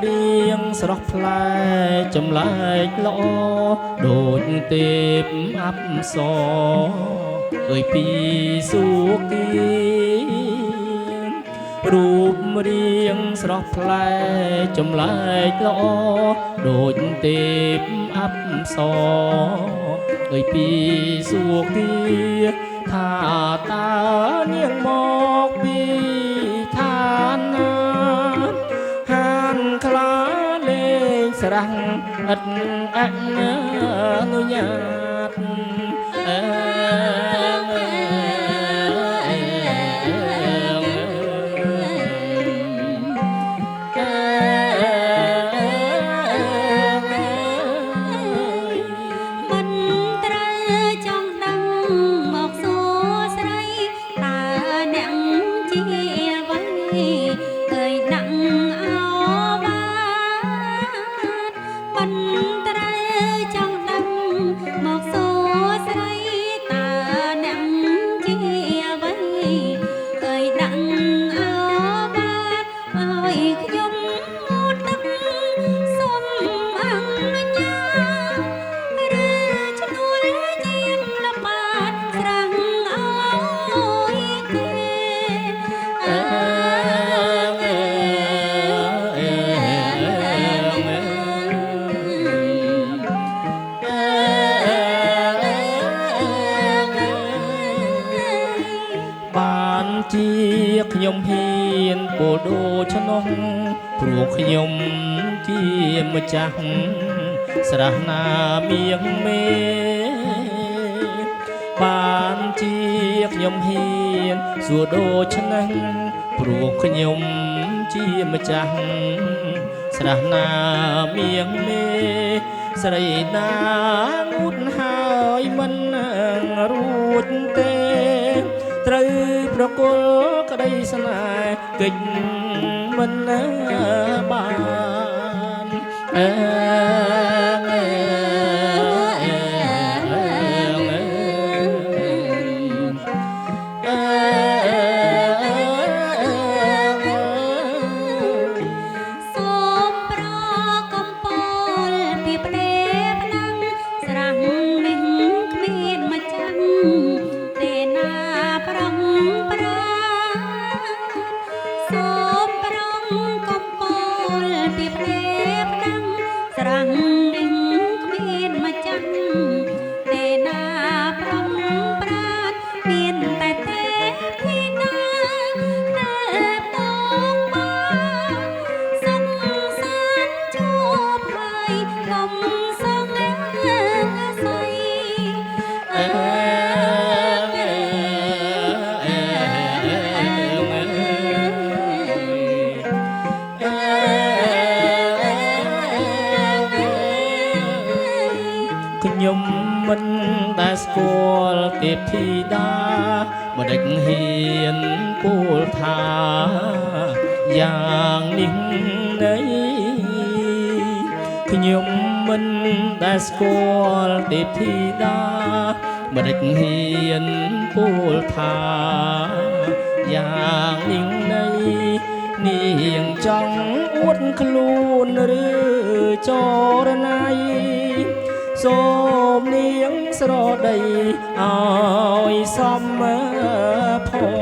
រៀងស្រស់ផ្លែចម្លែកល្អដូចទេពអប្សរអើយពីសុគីរូបរាងស្រស់ផ្លែចម្លែកល្អដូចទេពអប្សរអើយពីសុគីថាតើនាងមកពីឋានណាហានខ្លាលេងស្រះឥតអនុញ្ញាតជាខ្ញុំហ៊ានពោលដូច្នោះព្រោះខ្ញុំជាម្ចាស់ស្រះណាមៀងមេបានជាខ្ញុំហ៊ានសួរដូច្នេះព្រោះខ្ញុំជាម្ចាស់ស្រះណាមៀងមេស្រីណាងូតហើយមិនរួចទេត្រូវប្រគល់ក្តីស្នេហ៍កិច្ចមិនខ្ញុំមិនដែលស្គាល់ទេពធីតាមិនដេចហ៊ានពោលថាយ៉ាងនេះនៃខ្ញុំមិនដែលស្គាល់ទេពធីតាមិនដេចហ៊ានពោលថាយ៉ាងនេះនៃនាងចង់អួតខ្លួនឬចរណៃសូមនាងស្រដីឲ្យសមផង